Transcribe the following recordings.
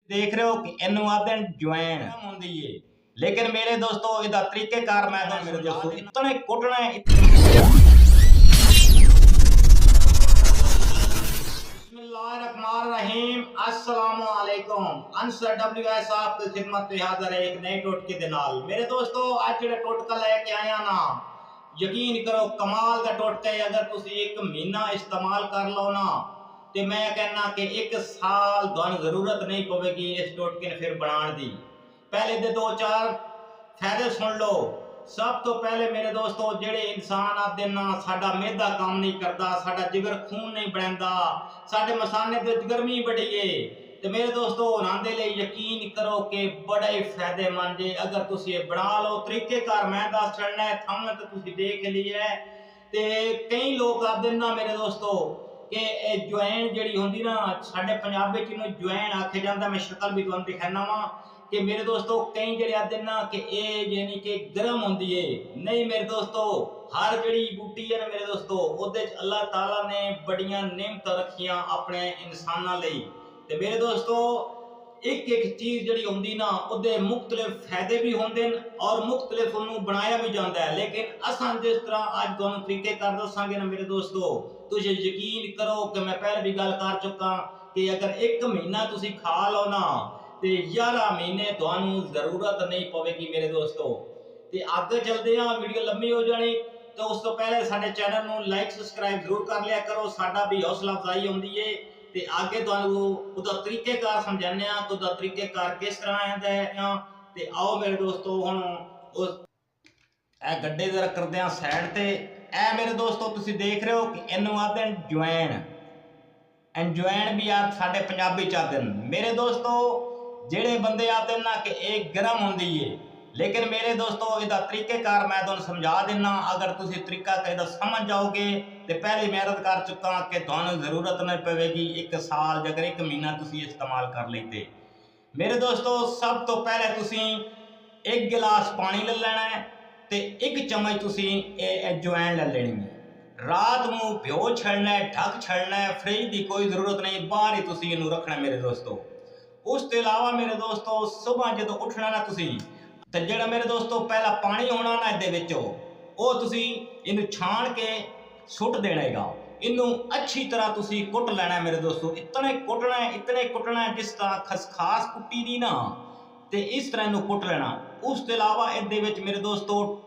देख रहे हो कि इनू आते ज्वैन होंदी है, लेकिन मेरे दोस्तों इहदा तरीकेकार मैं तो मेरे दोस्तों इतने कुटना है बिस्मिल्लाहिर्रहमानिर्रहीम अस्सलामु अलैकुम अंसर WS साहब की खिदमत में हाजिर है एक नए टोटके दे नाल। मेरे दोस्तों आज जो टोटका लेके आया ना, यकीन करो कमाल का टोटका है। अगर तुम एक महीना इस्तेमाल कर लो ना तो मैं कहना कि एक साल तुहानू जरूरत नहीं पवेगी इस टोटके ने फिर बनाने दी। पहले दे दो चार फायदे सुन लो। सब तो पहले मेरे दोस्तों जेड़े इंसान आते ना साडा मेदा काम नहीं करता, साडा जिगर खून नहीं बनता, साडे मसाने ते गर्मी बड़ी है तो मेरे दोस्तों उन्हां लिए यकीन करो कि बड़ा ही फायदेमंद है। अगर तुम ये बना लो तरीकेकार मैं दस छड़ना है थमने तो तुम देख लिया है। ते कई लोग आते ना मेरे दोस्तों कि ज्वैन जी होंगी ना साडे पंजाब में इन्होंने ज्वैन आखे जाता, मैं शक्ल भी तुहानू दिखाना वा कि मेरे दोस्तों कई जड़े आते ना कि यानी कि गर्म होंगी है। नहीं मेरे दोस्तों हर जड़ी बूटी है ना मेरे दोस्तों उहदे अल्लाह ताला ने बड़ियां नेमत रखियां अपने इंसानां लई। ते मेरे दोस्तों एक एक चीज जड़ी होंगी ना उहदे मुख्तलिफ फायदे भी होंदे और मुख्तलिफ उन्होंने बनाया भी जाता है। लेकिन असां जिस तरह अज तुहानू तरीके कर दसांगे ना मेरे दोस्तों तुझे यकीन करो कि मैं पहले भी गल कर चुका कि अगर एक महीना तुसी खा लो ना तो 11 महीने तुहानू जरूरत नहीं पवेगी मेरे दोस्तों। ते आगे चलते हैं, वीडियो लंबी हो जानी तो उस तो पहले साडे चैनल नू लाइक सबसक्राइब जरूर कर लिया करो, साडा भी हौसला अफजाई होंदी है। ते आगे तुहानू उहदा तरीकेकार समझाने आ कि उहदा तरीकेकार किस तरह आंदा है। ते आओ मेरे दोस्तों हुण उस ए गड्ढे जरा करदे आ साइड ते। ए मेरे दोस्तों तुसी देख रहे हो कि इनू आते ज्वैन, ज्वैन भी आप साडे पंजाबी च आते मेरे दोस्तों। जेड़े बंदे आते ना कि एक गर्म होंदी है, लेकिन मेरे दोस्तों इहदा तरीकेकार मैं तुहानू समझा देना। अगर तुसी तरीका इहदा समझ जाओगे तो पहले मैं अर्ज कर चुका कि तुहानू जरूरत नहीं पवेगी एक साल अगर एक महीना तुसी इस्तेमाल कर लेते। मेरे दोस्तों सब तो पहले तुसी एक गिलास पानी ले लेना है तो एक चम्मच तुसी ज्वैन ले लेनी है। रात को भ्यो छड़ना है, ढक छड़ना है, फ्रिज की कोई जरूरत नहीं, बाहर ही तुसी इनू रखना मेरे दोस्तों। उसके अलावा मेरे दोस्तों सुबह जो उठना ना तुसी तो जेड़ा मेरे दोस्तों पहला पानी होना ना इहदे विचों वो तुसी इनू छान के सुट देना है। इनू अच्छी तरह तुसी कुट लेना है मेरे दोस्तों। इतने कुटना है जिस तरह खसखास कुटी दी ना तो इस तरह इनू कुट लेना। उसके अलावा इहदे विच मेरे दोस्तों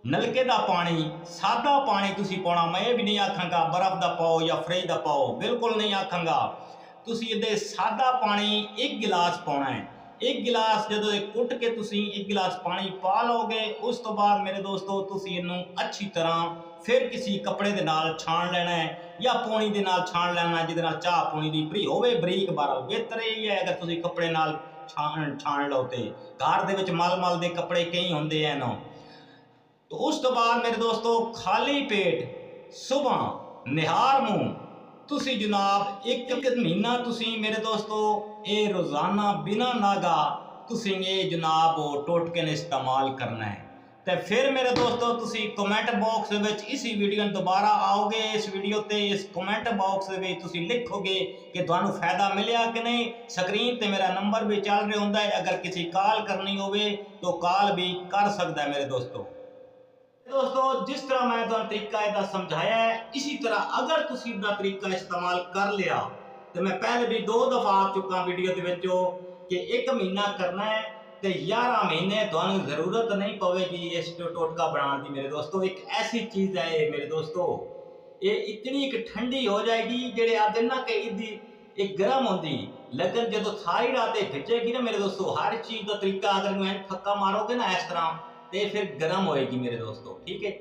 नलके का पानी सादा पानी तुसी पाना। मैं ये भी नहीं आखांगा बर्फ का पाओ या फ्रिज का पाओ, बिल्कुल नहीं आखांगा। तुसी इहदे सादा पानी एक गिलास पाना है। एक गिलास जो कुट के तुसी एक गिलास पानी पा लोगे उस तो बाद मेरे दोस्तों तुसी इनू अच्छी तरह फिर किसी कपड़े के नाल छान लेना है या पौनी के नाल छान लेना जिहदे नाल चाह पौनी दी भरी होवे बरीक बार बेहतर यही है। अगर तुसी कपड़े नाल छान लो तो घर दे विच मल दे कपड़े कई होंदे हैं ना। तो उस तो बाद मेरे दोस्तों खाली पेट सुबह निहार मुंह तुसी जनाब एक महीना तुसी मेरे दोस्तों ये रोजाना बिना नागा तुसी ये जनाब टोटके ने इस्तेमाल करना है। तो फिर मेरे दोस्तों तुसी कमेंट बॉक्स में इसी वीडियो में दोबारा आओगे इस वीडियो ते इस कमेंट बॉक्स में तुसी लिखोगे कि तुहानू फायदा मिलया कि नहीं। स्क्रीन ते मेरा नंबर भी चल रहा होंदा है, अगर किसी कॉल करनी होवे तो कॉल भी कर सकता है मेरे दोस्तों। दोस्तों जिस तरह मैं तुहानू तरीका इहदा समझाया है इसी तरह अगर तुसी इहदा तरीका इस्तेमाल कर लिया तो मैं पहले भी 2 दफा आ चुका वीडियो के विचों कि एक महीना करना है तो 11 महीने तुहानू जरूरत नहीं पवेगी इस टोटका बनाने की मेरे दोस्तों। एक ऐसी चीज है मेरे दोस्तों ये इतनी एक ठंडी हो जाएगी जेड़े आते ना कि इहदी एक गर्म होंगी, लेकिन जो सारी रात खिंचेगी ना मेरे दोस्तों हर चीज का तरीका अगर फक्का मारोगे ना इस तरह तो फिर गर्म होएगी मेरे दोस्तों। ठीक है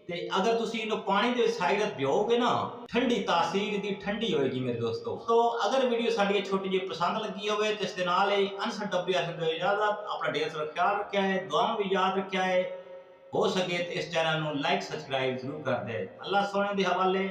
ते अगर तुसी इन्हू पानी के साइड भिओगे ना ठंडी तासीर दी ठंडी होएगी मेरे दोस्तों। तो अगर वीडियो साड़ी छोटी जी पसंद लगी हो तो इसके नाल ही अंसर WS को इजाजत। अपना ढेर सारा ख्याल रखा है, दुआ भी याद रखा है। हो सके तो इस चैनल को लाइक सबसक्राइब जरूर कर दे। अल्लाह सोने के हवाले।